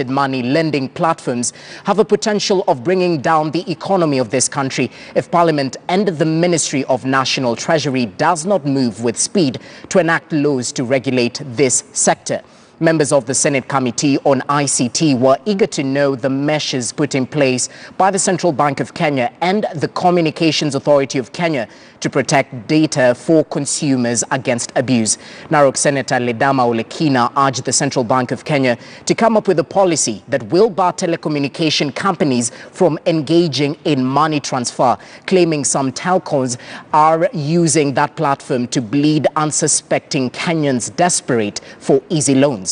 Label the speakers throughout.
Speaker 1: money lending platforms have a potential of bringing down the economy of this country if Parliament and the Ministry of National Treasury does not move with speed to enact laws to regulate this sector. Members of the Senate Committee on ICT were eager to know the measures put in place by the Central Bank of Kenya and the Communications Authority of Kenya to protect data for consumers against abuse. Narok Senator Ledama Olekina urged the Central Bank of Kenya to come up with a policy that will bar telecommunication companies from engaging in money transfer, claiming some telcos are using that platform to bleed unsuspecting Kenyans desperate for easy loans.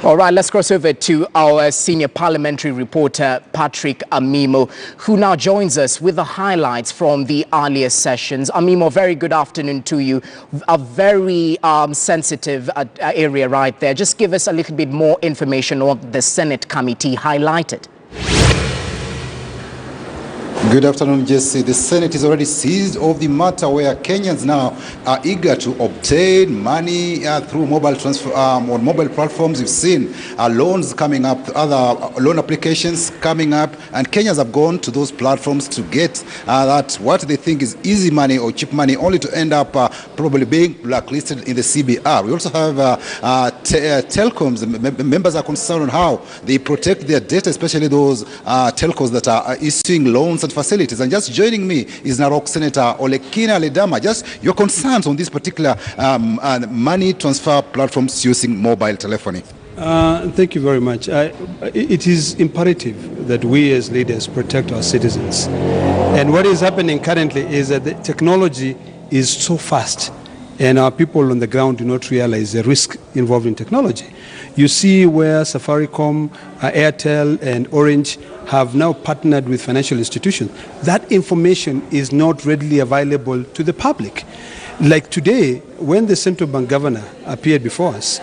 Speaker 1: All right, let's cross over to our senior parliamentary reporter, Patrick Amimo, who now joins us with the highlights from the earlier sessions. Amimo, very good afternoon to you. A very sensitive area right there. Just give us a little bit more information on what the Senate committee highlighted.
Speaker 2: Good afternoon, Jesse. The Senate is already seized of the matter where Kenyans now are eager to obtain money through mobile transfer on mobile platforms. You've seen loans coming up, other loan applications coming up, and Kenyans have gone to those platforms to get that what they think is easy money or cheap money, only to end up probably being blacklisted in the CBR. We also have telecoms. Members are concerned on how they protect their data, especially those telcos that are issuing loans and facilities. And just joining me is Narok Senator Olekina Ledama. Just your concerns on this particular money transfer platforms using mobile telephony.
Speaker 3: Thank you very much. It is imperative that we as leaders protect our citizens. And what is happening currently is that the technology is so fast and our people on the ground do not realize the risk involved in technology. You see where Safaricom, Airtel and Orange have now partnered with financial institutions. That information is not readily available to the public. Like today, when the central bank governor appeared before us,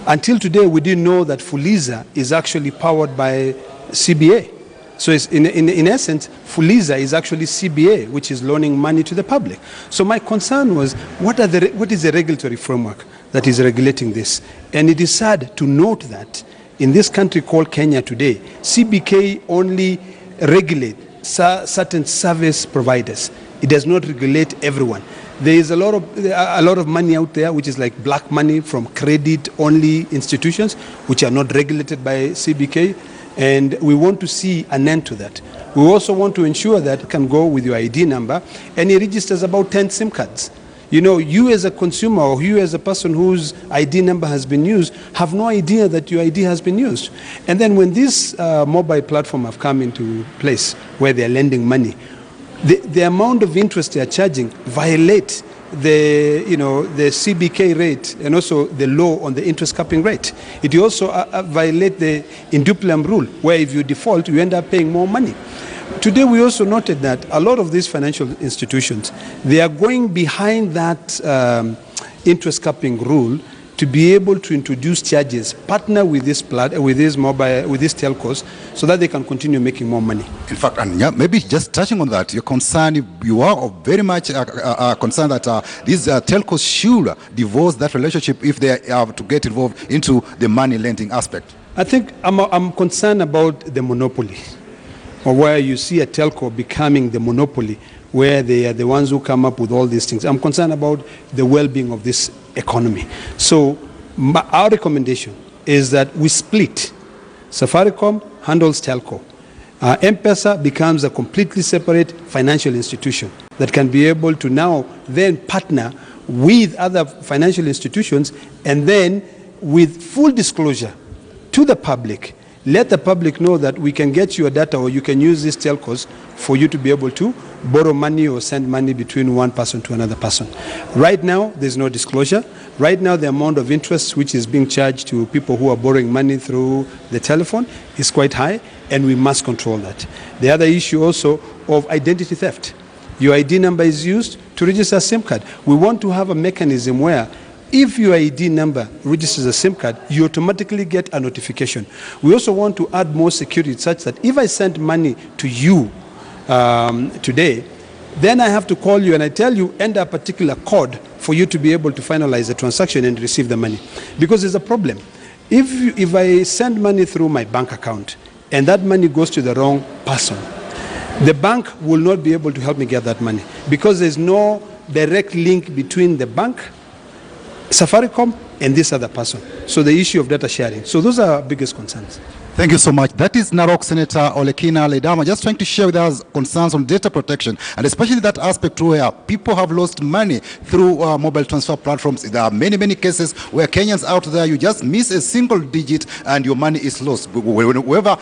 Speaker 3: until today we didn't know that Fuliza is actually powered by CBA. So it's in essence, Fuliza is actually CBA, which is loaning money to the public. So my concern was, what is the regulatory framework that is regulating this? And it is sad to note that in this country called Kenya today, CBK only regulates certain service providers. It does not regulate everyone. There is a lot of money out there which is like black money from credit-only institutions which are not regulated by CBK, and we want to see an end to that. We also want to ensure that you can go with your ID number, and it registers about 10 SIM cards. You know, you as a consumer or you as a person whose ID number has been used have no idea that your ID has been used. And then when this mobile platform have come into place where they're lending money, the amount of interest they are charging violate the CBK rate and also the law on the interest capping rate. It also violate the induplium rule, where if you default, you end up paying more money. Today, we also noted that a lot of these financial institutions, they are going behind that interest capping rule to be able to introduce charges, partner with these telcos, so that they can continue making more money.
Speaker 2: In fact, and yeah, maybe just touching on that, you're concerned, you are very much concerned that these telcos should divorce that relationship if they are to get involved into the money lending aspect.
Speaker 3: I think I'm concerned about the monopoly, or where you see a telco becoming the monopoly, where they are the ones who come up with all these things. I'm concerned about the well-being of this economy. So our recommendation is that we split. Safaricom handles telco. M-Pesa becomes a completely separate financial institution that can be able to now then partner with other financial institutions, and then with full disclosure to the public, let the public know that we can get your data, or you can use these telcos for you to be able to borrow money or send money between one person to another person. Right now, there's no disclosure. Right now, the amount of interest which is being charged to people who are borrowing money through the telephone is quite high, and we must control that. The other issue also of identity theft. Your ID number is used to register a SIM card. We want to have a mechanism where if your ID number registers a SIM card, you automatically get a notification. We also want to add more security such that if I send money to you today, then I have to call you and I tell you, enter a particular code for you to be able to finalize the transaction and receive the money. Because there's a problem. If I send money through my bank account and that money goes to the wrong person, the bank will not be able to help me get that money because there's no direct link between the bank, Safaricom, and this other person. So the issue of data sharing. So those are our biggest concerns.
Speaker 2: Thank you so much. That is Narok Senator Olekina Ledama just trying to share with us concerns on data protection, and especially that aspect where people have lost money through mobile transfer platforms. There are many cases where Kenyans out there, you just miss a single digit and your money is lost. Whoever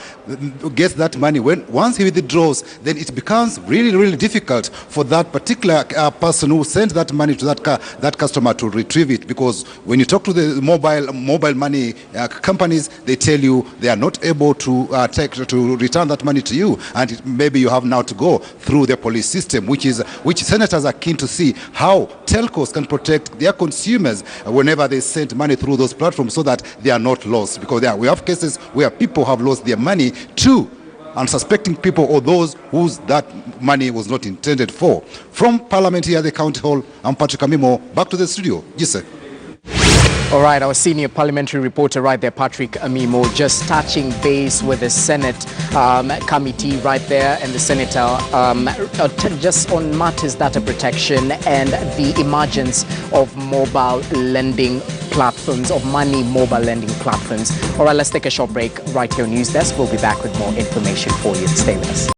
Speaker 2: gets that money, once he withdraws, then it becomes really difficult for that particular person who sent that money to that customer to retrieve it, because when you talk to the mobile money companies, they tell you they are not able to return that money to you, and maybe you have now to go through the police system, which senators are keen to see how telcos can protect their consumers whenever they send money through those platforms so that they are not lost, because we have cases where people have lost their money to unsuspecting people or those whose that money was not intended for. From Parliament here at the County Hall, I'm Patrick Amimo. Back to the studio. Yes, sir.
Speaker 1: All right, our senior parliamentary reporter right there, Patrick Amimo, just touching base with the Senate committee right there, and the senator just on matters data protection and the emergence of mobile lending platforms, of money mobile lending platforms. All right, let's take a short break right here on News Desk. We'll be back with more information for you. Stay with us.